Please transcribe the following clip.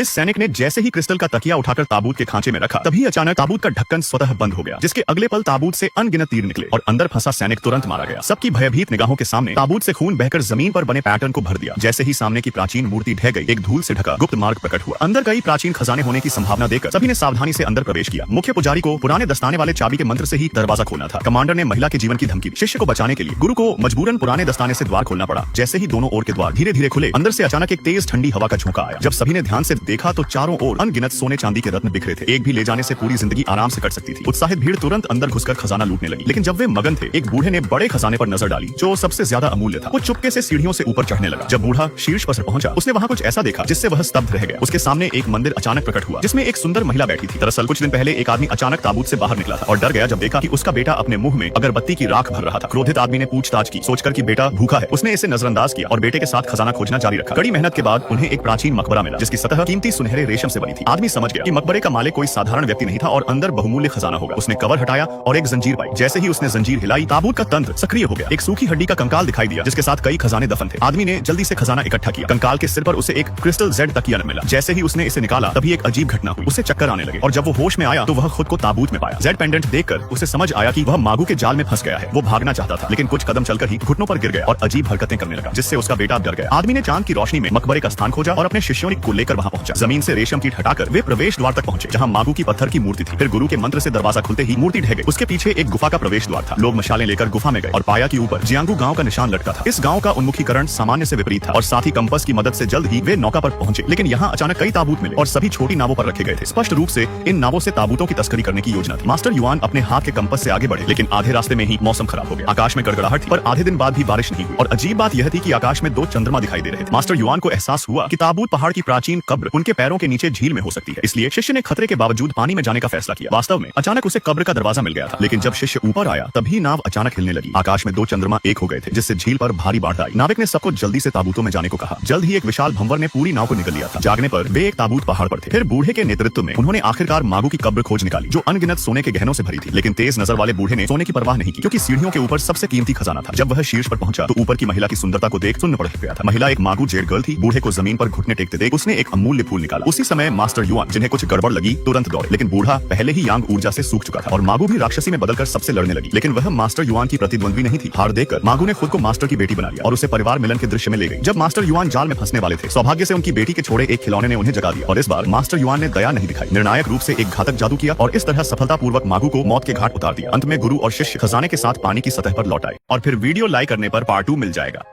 इस सैनिक ने जैसे ही क्रिस्टल का तकिया उठाकर ताबूत के खांचे में रखा, तभी अचानक ताबूत का ढक्कन स्वतः बंद हो गया, जिसके अगले पल ताबूत से अनगिनत तीर निकले और अंदर फंसा सैनिक तुरंत मारा गया। सबकी भयभीत निगाहों के सामने ताबूत से खून बहकर जमीन पर बने पैटर्न को भर दिया। जैसे ही सामने की प्राचीन मूर्ति ढह गई, एक धूल से ढका गुप्त मार्ग प्रकट हुआ। अंदर कई प्राचीन खजाने होने की संभावना देखकर सभी ने सावधानी से अंदर प्रवेश किया। मुख्य पुजारी को पुराने दस्ताने वाले चाबी के मंत्र से ही दरवाजा खोलना था। कमांडर ने महिला के जीवन की धमकी दी। शिष्य को बचाने के लिए गुरु को मजबूरन पुराने दस्ताने से द्वार खोलना पड़ा। जैसे ही दोनों ओर के द्वार धीरे धीरे खुले, अंदर से अचानक एक तेज ठंडी हवा का झोंका आया। जब सभी ने ध्यान से देखा तो चारों ओर अनगिनत सोने चांदी के रत्न बिखरे थे। एक भी ले जाने से पूरी जिंदगी आराम से कट सकती थी। उत्साहित भीड़ तुरंत अंदर घुसकर खजाना लूटने लगी। लेकिन जब वे मगन थे, एक बूढ़े ने बड़े खजाने पर नजर डाली जो सबसे ज्यादा अमूल्य था। वो चुपके से सीढ़ियों से ऊपर चढ़ने लगा। जब बूढ़ा शीर्ष पर पहुंचा, उसने वहां कुछ ऐसा देखा जिससे वह स्तब्ध रह गया। उसके सामने एक मंदिर अचानक प्रकट हुआ जिसमें एक सुंदर महिला बैठी थी। दरअसल कुछ दिन पहले एक आदमी अचानक ताबूत से बाहर निकला था और डर गया जब देखा कि उसका बेटा अपने मुंह में अगरबत्ती की राख भर रहा था। क्रोधित आदमी ने पूछताछ की, सोचकर कि बेटा भूखा है। उसने इसे नजरअंदाज किया और बेटे के साथ खजाना खोजना जारी रखा। कड़ी मेहनत के बाद उन्हें एक प्राचीन मकबरा मिला जिसकी सतह कीमती सुनहरे रेशम से बनी थी। आदमी समझ गया कि मकबरे का मालिक कोई साधारण व्यक्ति नहीं था और अंदर बहुमूल्य खजाना होगा। उसने कवर हटाया और एक जंजीर पाई। जैसे ही उसने जंजीर हिलाई, ताबूत का तंत्र सक्रिय हो गया। एक सूखी हड्डी का कंकाल दिखाई दिया जिसके साथ कई खजाने दफन थे। आदमी ने जल्दी से खजाना इकट्ठा किया। कंकाल के सिर पर उसे एक क्रिस्टल जेड तकिया मिला। जैसे ही उसने इसे निकाला, तभी एक अजीब घटना हुई। उसे चक्कर आने लगे और जब वो होश में आया तो वह खुद को ताबूत में पाया। जेड पेंडेंट देखकर उसे समझ आया कि वह मागू के जाल में फंस गया है। वो भागना चाहता था, लेकिन कुछ कदम चलकर ही घुटनों पर गिर गया और अजीब हरकतें करने लगा, जिससे उसका बेटा डर गया। आदमी ने चांद की रोशनी में मकबरे का स्थान खोजा और अपने शिष्यों को लेकर वहां पहुंचा। जमीन से रेशम कीट हटाकर वे प्रवेश द्वार तक पहुंचे, जहां मागू की पत्थर की मूर्ति थी। फिर गुरु के मंत्र से दरवाजा खुलते ही मूर्ति ढह गई। उसके पीछे एक गुफा का प्रवेश द्वार था। लोग मशालें लेकर गुफा में गए और पाया कि ऊपर जियांगू गांव का निशान लटका था। इस गांव का उन्मुखीकरण सामान्य से विपरीत था और साथ ही कंपास की मदद से जल्द ही वे नौका पर पहुंचे। लेकिन यहाँ अचानक कई ताबूत मिले और सभी छोटी नावों पर रखे गए थे। स्पष्ट रूप से इन नावों से ताबूतों की तस्करी करने की योजना थी। मास्टर युआन अपने हाथ के कंपास से आगे बढ़े, लेकिन आधे रास्ते में ही मौसम खराब हो गया। आकाश में गड़गड़ाहट थी, पर आधे दिन बाद भी बारिश नहीं हुई। और अजीब बात यह थी कि आकाश में दो चंद्रमा दिखाई दे रहे थे। मास्टर युआन को एहसास हुआ कि ताबूत पहाड़ की प्राचीन कब्र उनके पैरों के नीचे झील में हो सकती है। इसलिए शिष्य ने खतरे के बावजूद पानी में जाने का फैसला किया। वास्तव में अचानक उसे कब्र का दरवाजा मिल गया था, लेकिन जब शिष्य ऊपर आया तभी नाव अचानक हिलने लगी। आकाश में दो चंद्रमा एक हो गए थे, जिससे झील पर भारी बाढ़ आई। नाविक ने सबको जल्दी से ताबूतों में जाने को कहा। जल्द ही एक विशाल भंवर ने पूरी नाव को निकल लिया था। जागने पर वे एक ताबूत पहाड़ पर थे। फिर बूढ़े के नेतृत्व में उन्होंने आखिरकार मागू की कब्र खोज निकाली, जो अनगिनत सोने के गहनों से भरी थी। लेकिन तेज नजर वाले बूढ़े ने सोने की परवाह नहीं की, क्योंकि सीढ़ियों के ऊपर सबसे कीमती खजाना था। जब वह शीर्ष पर पहुंचा तो ऊपर की महिला की सुंदरता को देख सुन्न पड़ गया था। महिला एक मागू जेड गर्ल थी। बूढ़े को जमीन पर घुटने टेकते देख उसने एक अमूल्य फूल निकाला। उसी समय मास्टर युआन, जिन्हें कुछ गड़बड़ लगी, तुरंत दौड़े। लेकिन बूढ़ा पहले ही यांग ऊर्जा से सूख चुका था और मागू भी राक्षसी में बदलकर सबसे लड़ने लगी। लेकिन वह मास्टर युआन की प्रतिद्वंद्वी नहीं थी। हार देखकर मागू ने खुद को मास्टर की बेटी बना लिया और उसे परिवार मिलन के दृश्य में ले गई। जब मास्टर युआन जाल में फंसने वाले थे, सौभाग्य से उनकी बेटी के छोड़े एक खिलौने ने उन्हें जगा दिया और इस बार मास्टर युआन ने दया नहीं दिखाई। निर्णायक रूप से एक घातक जादू किया और इस तरह सफलतापूर्वक मागू को मौत के घाट उतार दिया। अंत में गुरु और शिष्य खजाने के साथ पानी की सतह पर लौट आए और फिर वीडियो लाइक करने पर पार्ट 2 मिल जाएगा।